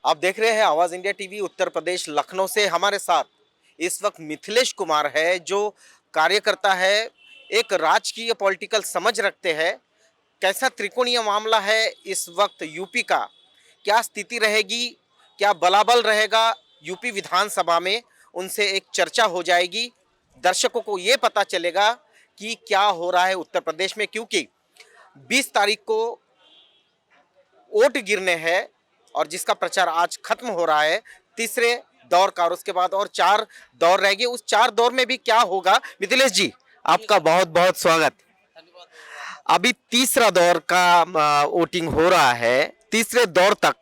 आप देख रहे हैं आवाज इंडिया टीवी उत्तर प्रदेश लखनऊ से। हमारे साथ इस वक्त मिथिलेश कुमार है जो कार्यकर्ता है, एक राजकीय पॉलिटिकल समझ रखते हैं। कैसा त्रिकोणीय मामला है इस वक्त यूपी का, क्या स्थिति रहेगी, क्या बलाबल रहेगा यूपी विधानसभा में, उनसे एक चर्चा हो जाएगी। दर्शकों को ये पता चलेगा कि क्या हो रहा है उत्तर प्रदेश में, क्योंकि 20 तारीख को वोट गिरने हैं और जिसका प्रचार आज खत्म हो रहा है तीसरे दौर का, और उसके बाद और 4 दौर रहेंगे। उस 4 दौर में भी क्या होगा, मिथिलेश जी आपका बहुत बहुत स्वागत। अभी तीसरा दौर का वोटिंग हो रहा है। तीसरे दौर तक,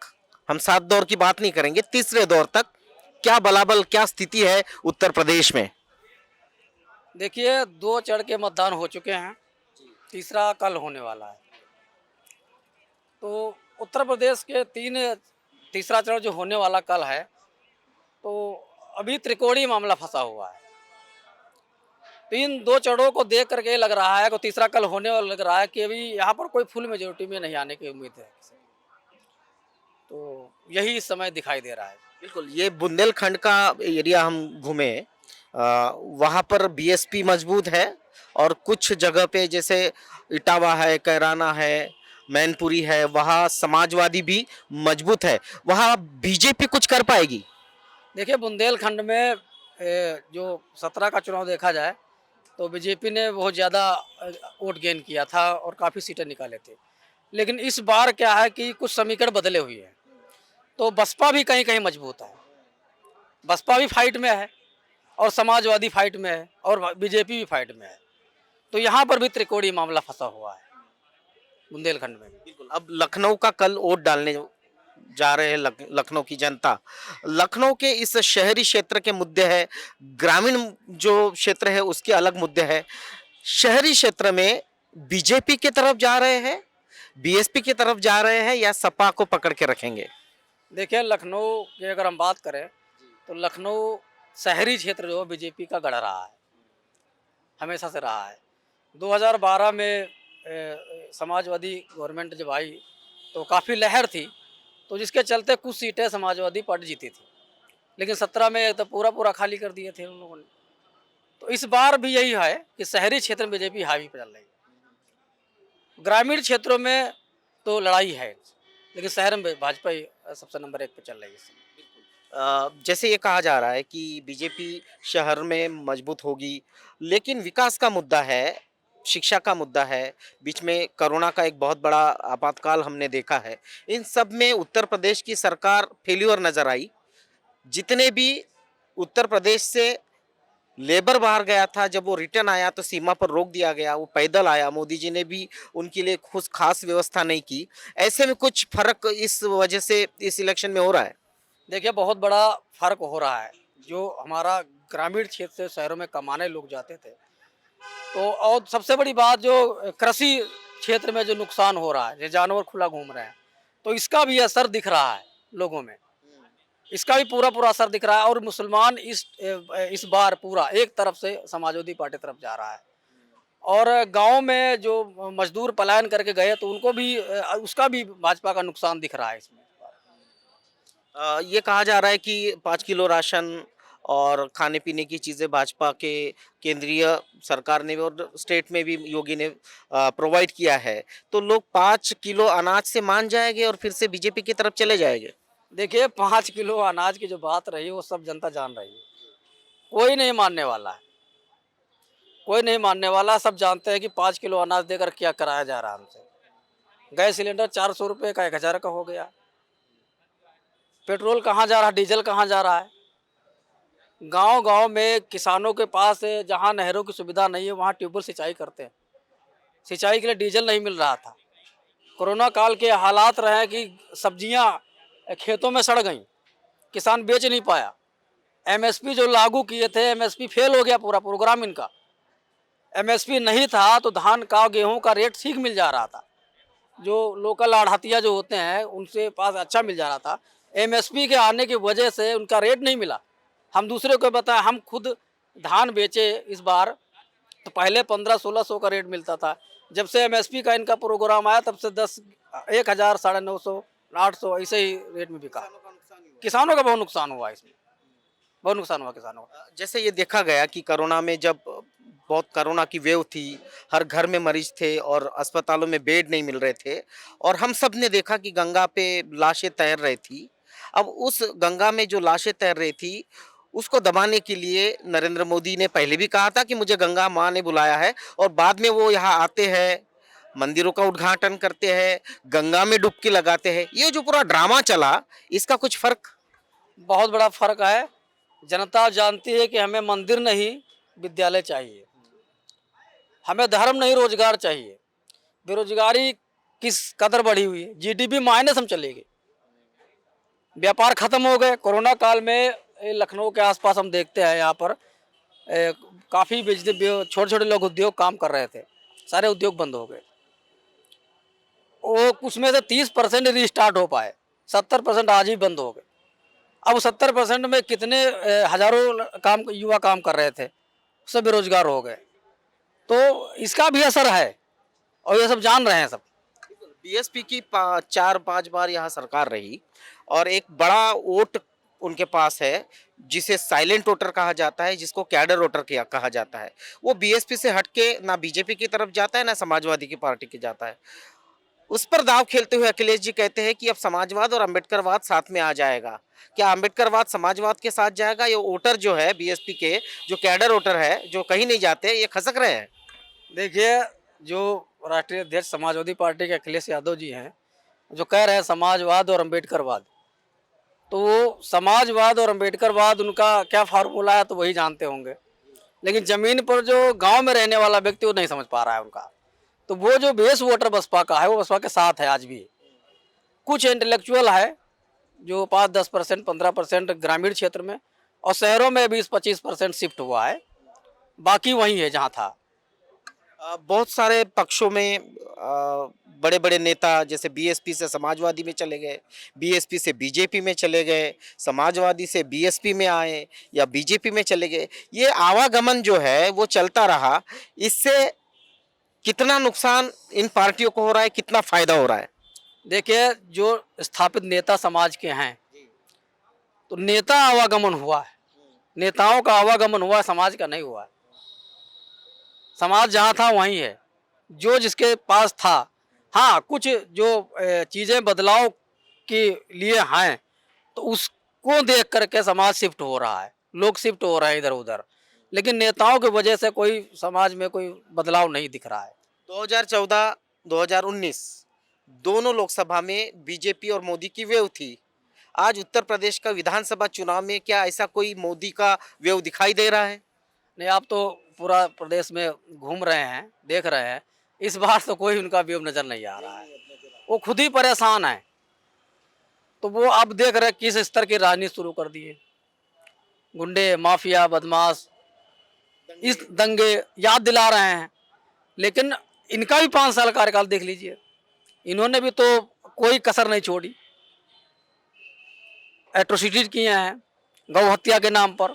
हम 7 दौर की बात नहीं करेंगे, तीसरे दौर तक क्या बलाबल, क्या स्थिति है उत्तर प्रदेश में? देखिए, 2 चढ़ के मतदान हो चुके हैं, तीसरा कल होने वाला है। तो उत्तर प्रदेश के तीसरा चरण जो होने वाला कल है, तो अभी त्रिकोणीय मामला फंसा हुआ है। तो इन 2 चरणों को देख करके ये लग रहा है कि तीसरा कल होने वाला लग रहा है कि अभी यहाँ पर कोई फुल मेजोरिटी में नहीं आने की उम्मीद है। तो यही इस समय दिखाई दे रहा है। बिल्कुल, ये बुंदेलखंड का एरिया हम घूमे, वहाँ पर बीएसपी मजबूत है और कुछ जगह पे जैसे इटावा है, कैराना है, मैनपुरी है, वहाँ समाजवादी भी मजबूत है। वहाँ बीजेपी कुछ कर पाएगी? देखिए, बुंदेलखंड में जो 17 का चुनाव देखा जाए तो बीजेपी ने बहुत ज़्यादा वोट गेन किया था और काफ़ी सीटें निकाले थे। लेकिन इस बार क्या है कि कुछ समीकरण बदले हुए हैं, तो बसपा भी कहीं कहीं मजबूत है। बसपा भी फाइट में है और समाजवादी फाइट में है और बीजेपी भी फाइट में है। तो यहाँ पर भी त्रिकोणीय मामला फंसा हुआ है बुंदेलखंड में भी। बिल्कुल। अब लखनऊ का कल वोट डालने जा रहे हैं लखनऊ की जनता। लखनऊ के इस शहरी क्षेत्र के मुद्दे है, ग्रामीण जो क्षेत्र है उसके अलग मुद्दे है। शहरी क्षेत्र में बीजेपी की तरफ जा रहे हैं, बीएसपी की तरफ जा रहे हैं, या सपा को पकड़ के रखेंगे? देखिए, लखनऊ की अगर हम बात करें तो लखनऊ शहरी क्षेत्र जो बीजेपी का गढ़ रहा है, हमेशा से रहा है। 2012 में समाजवादी गवर्नमेंट जब आई तो काफ़ी लहर थी, तो जिसके चलते कुछ सीटें समाजवादी पार्टी जीती थी। लेकिन 17 में तो पूरा पूरा खाली कर दिए थे उन लोगों ने। तो इस बार भी यही है कि शहरी क्षेत्र में बीजेपी हावी पे चल रही है। ग्रामीण क्षेत्रों में तो लड़ाई है, लेकिन शहर में भाजपा ही सबसे नंबर 1 पे चल रही है इस समय। जैसे ये कहा जा रहा है कि बीजेपी शहर में मजबूत होगी, लेकिन विकास का मुद्दा है, शिक्षा का मुद्दा है, बीच में कोरोना का एक बहुत बड़ा आपातकाल हमने देखा है। इन सब में उत्तर प्रदेश की सरकार फेल्यूर नजर आई। जितने भी उत्तर प्रदेश से लेबर बाहर गया था, जब वो रिटर्न आया तो सीमा पर रोक दिया गया, वो पैदल आया। मोदी जी ने भी उनके लिए कुछ खास व्यवस्था नहीं की। ऐसे में कुछ फर्क इस वजह से इस इलेक्शन में हो रहा है। देखिए, बहुत बड़ा फर्क हो रहा है। जो हमारा ग्रामीण क्षेत्र से शहरों में कमाने लोग जाते थे, तो और सबसे बड़ी बात जो कृषि क्षेत्र में जो नुकसान हो रहा है, जो जानवर खुला घूम रहे हैं, तो इसका भी असर दिख रहा है लोगों में। इसका भी पूरा पूरा असर दिख रहा है और मुसलमान इस बार पूरा एक तरफ से समाजवादी पार्टी तरफ जा रहा है। और गांव में जो मजदूर पलायन करके गए तो उनको भी उसका भी भाजपा का नुकसान दिख रहा है इसमें। ये कहा जा रहा है कि 5 किलो राशन और खाने पीने की चीज़ें भाजपा के केंद्रीय सरकार ने भी और स्टेट में भी योगी ने प्रोवाइड किया है। तो लोग 5 किलो अनाज से मान जाएंगे और फिर से बीजेपी की तरफ चले जाएंगे। देखिए, 5 किलो अनाज की जो बात रही वो सब जनता जान रही है। कोई नहीं मानने वाला है, कोई नहीं मानने वाला। सब जानते हैं कि 5 किलो अनाज देकर क्या कराया जा रहा है हमसे। गैस सिलेंडर 400 रुपये का 1000 का हो गया। पेट्रोल कहाँ जा रहा है, डीजल कहाँ जा रहा है। गांव-गांव में किसानों के पास जहां नहरों की सुविधा नहीं है वहां ट्यूबवेल सिंचाई करते हैं। सिंचाई के लिए डीजल नहीं मिल रहा था। कोरोना काल के हालात रहे कि सब्जियां खेतों में सड़ गईं, किसान बेच नहीं पाया। एमएसपी जो लागू किए थे, एमएसपी फेल हो गया पूरा प्रोग्राम इनका। एमएसपी नहीं था तो धान का, गेहूं का रेट ठीक मिल जा रहा था। जो लोकल आढ़तिया जो होते हैं उनसे पास अच्छा मिल जा रहा था। एमएसपी के आने की वजह से उनका रेट नहीं मिला। हम दूसरे को बताएं, हम खुद धान बेचे इस बार, तो पहले 1500-1600 का रेट मिलता था। जब से एमएसपी का इनका प्रोग्राम आया तब से 10 1000 950 800 ऐसे ही रेट में बिका। किसानों का बहुत नुकसान हुआ इसमें, बहुत नुकसान हुआ किसानों का। जैसे ये देखा गया कि कोरोना में जब बहुत कोरोना की वेव थी, हर घर में मरीज थे और अस्पतालों में बेड नहीं मिल रहे थे और हम सब ने देखा कि गंगा पे लाशें तैर रही थी। अब उस गंगा में जो लाशें तैर रही थी, उसको दबाने के लिए नरेंद्र मोदी ने पहले भी कहा था कि मुझे गंगा माँ ने बुलाया है और बाद में वो यहाँ आते हैं, मंदिरों का उद्घाटन करते हैं, गंगा में डुबकी लगाते हैं। ये जो पूरा ड्रामा चला, इसका कुछ फर्क? बहुत बड़ा फर्क है। जनता जानती है कि हमें मंदिर नहीं विद्यालय चाहिए, हमें धर्म नहीं रोजगार चाहिए। बेरोजगारी किस कदर बढ़ी हुई है, जीडीपी माइनस हम चले गए, व्यापार खत्म हो गए। कोरोना काल में लखनऊ के आसपास हम देखते हैं, यहाँ पर काफ़ी बिजनेस छोटे छोटे लोग उद्योग काम कर रहे थे, सारे उद्योग बंद हो गए। वो उसमें से 30% रीस्टार्ट हो पाए, 70% आज ही बंद हो गए। अब 70% में कितने हजारों काम युवा काम कर रहे थे, सब बेरोजगार हो गए। तो इसका भी असर है और ये सब जान रहे हैं सब। बीएसपी की 4-5 बार यहाँ सरकार रही और एक बड़ा वोट उनके पास है, जिसे साइलेंट वोटर कहा जाता है, जिसको कैडर वोटर कहा जाता है। वो बीएसपी से हटके ना बीजेपी की तरफ जाता है ना समाजवादी की पार्टी की जाता है। उस पर दाव खेलते हुए अखिलेश जी कहते हैं कि अब समाजवाद और अम्बेडकरवाद साथ में आ जाएगा। क्या अम्बेडकरवाद समाजवाद के साथ जाएगा? ये वोटर जो है बीएसपी के, जो कैडर वोटर है, जो कहीं नहीं जाते, ये खसक रहे हैं। देखिए, जो राष्ट्रीय अध्यक्ष समाजवादी पार्टी के अखिलेश यादव जी हैं, जो कह रहे हैं समाजवाद और अम्बेडकरवाद, तो वो समाजवाद और अम्बेडकरवाद उनका क्या फार्मूला है तो वही जानते होंगे, लेकिन ज़मीन पर जो गांव में रहने वाला व्यक्ति वो नहीं समझ पा रहा है उनका। तो वो जो बेस वोटर बसपा का है वो बसपा के साथ है आज भी। कुछ इंटेलेक्चुअल है जो 5-10%, 15% ग्रामीण क्षेत्र में, और शहरों में 20-25% शिफ्ट हुआ है, बाकी वही है जहाँ था। बहुत सारे पक्षों में बड़े बड़े नेता जैसे बीएसपी से समाजवादी में चले गए, बीएसपी से बीजेपी में चले गए, समाजवादी से बीएसपी में आए या बीजेपी में चले गए। ये आवागमन जो है वो चलता रहा। इससे कितना नुकसान इन पार्टियों को हो रहा है, कितना फायदा हो रहा है? देखिए, जो स्थापित नेता समाज के हैं, तो नेता आवागमन हुआ है, नेताओं का आवागमन हुआ है, समाज का नहीं हुआ है। समाज जहाँ था वहीं है, जो जिसके पास था। हाँ, कुछ जो चीज़ें बदलाव के लिए हैं, तो उसको देख करके समाज शिफ्ट हो रहा है, लोग शिफ्ट हो रहे हैं इधर उधर, लेकिन नेताओं की वजह से कोई समाज में कोई बदलाव नहीं दिख रहा है। 2014, 2019 दोनों लोकसभा में बीजेपी और मोदी की वेव थी। आज उत्तर प्रदेश का विधानसभा चुनाव में क्या ऐसा कोई मोदी का वेव दिखाई दे रहा है? नहीं, आप तो पूरा प्रदेश में घूम रहे हैं, देख रहे हैं, इस बार तो कोई उनका व्यू नज़र नहीं आ रहा है। वो खुद ही परेशान है, तो वो अब देख रहे हैं किस स्तर की राजनीति शुरू कर दी है। गुंडे, माफिया, बदमाश, इस दंगे याद दिला रहे हैं। लेकिन इनका भी 5 साल कार्यकाल देख लीजिए, इन्होंने भी तो कोई कसर नहीं छोड़ी, एट्रोसिटीज किए हैं, गौ हत्या के नाम पर,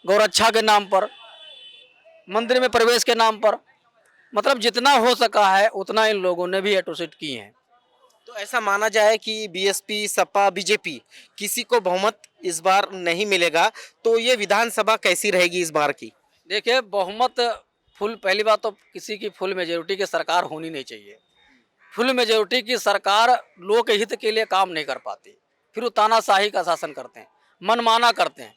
गौरक्षा के नाम पर, मंदिर में प्रवेश के नाम पर, मतलब जितना हो सका है उतना इन लोगों ने भी एट्रोसिट किए हैं। तो ऐसा माना जाए कि बीएसपी, सपा, बीजेपी किसी को बहुमत इस बार नहीं मिलेगा, तो ये विधानसभा कैसी रहेगी इस बार की? देखिए, बहुमत फुल, पहली बात तो किसी की फुल मेजोरिटी की सरकार होनी नहीं चाहिए। फुल मेजोरिटी की सरकार लोक हित के लिए काम नहीं कर पाती, फिर वो तानाशाही का शासन करते हैं, मनमाना करते हैं।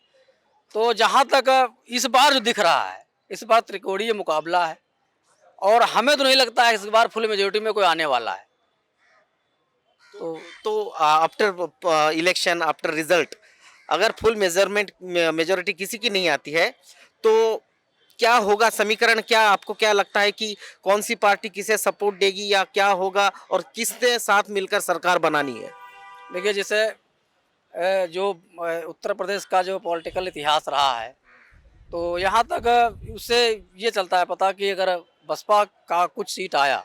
तो जहाँ तक इस बार जो दिख रहा है, इस बार त्रिकोणीय मुकाबला है, और हमें तो नहीं लगता है इस बार फुल मेजोरिटी में कोई आने वाला है। तो आफ्टर इलेक्शन, आफ्टर रिजल्ट, अगर फुल मेजोरिटी किसी की नहीं आती है, तो क्या होगा? समीकरण क्या, आपको क्या लगता है कि कौन सी पार्टी किसे सपोर्ट देगी या क्या होगा और किसने साथ मिलकर सरकार बनानी है? देखिए, जैसे जो उत्तर प्रदेश का जो पॉलिटिकल इतिहास रहा है, तो यहाँ तक उससे ये चलता है पता कि अगर बसपा का कुछ सीट आया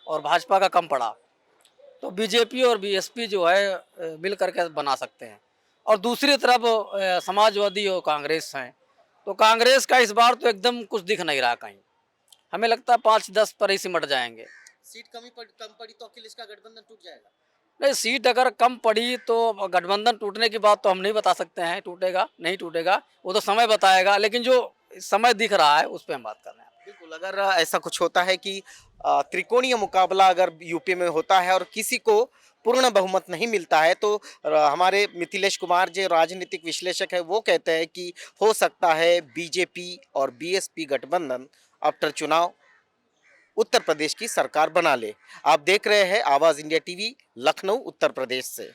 और भाजपा का कम पड़ा, तो बीजेपी और बीएसपी जो है मिल करके बना सकते हैं। और दूसरी तरफ समाजवादी और कांग्रेस हैं, तो कांग्रेस का इस बार तो एकदम कुछ दिख नहीं रहा कहीं। हमें लगता है 5-10 पर ही सिमट जाएंगे। सीट कम पड़ी तो अखिलेश का गठबंधन टूट जाएगा। नहीं, सीट अगर कम पड़ी तो गठबंधन टूटने की बात तो हम नहीं बता सकते हैं, टूटेगा नहीं टूटेगा वो तो समय बताएगा, लेकिन जो समय दिख रहा है उस पर हम बात कर रहे हैं। बिल्कुल, अगर ऐसा कुछ होता है कि त्रिकोणीय मुकाबला अगर यूपी में होता है और किसी को पूर्ण बहुमत नहीं मिलता है तो हमारे मिथिलेश कुमार जो राजनीतिक विश्लेषक है वो कहते हैं कि हो सकता है बीजेपी और बीएसपी गठबंधन आफ्टर चुनाव उत्तर प्रदेश की सरकार बना ले। आप देख रहे हैं आवाज इंडिया टीवी लखनऊ उत्तर प्रदेश से।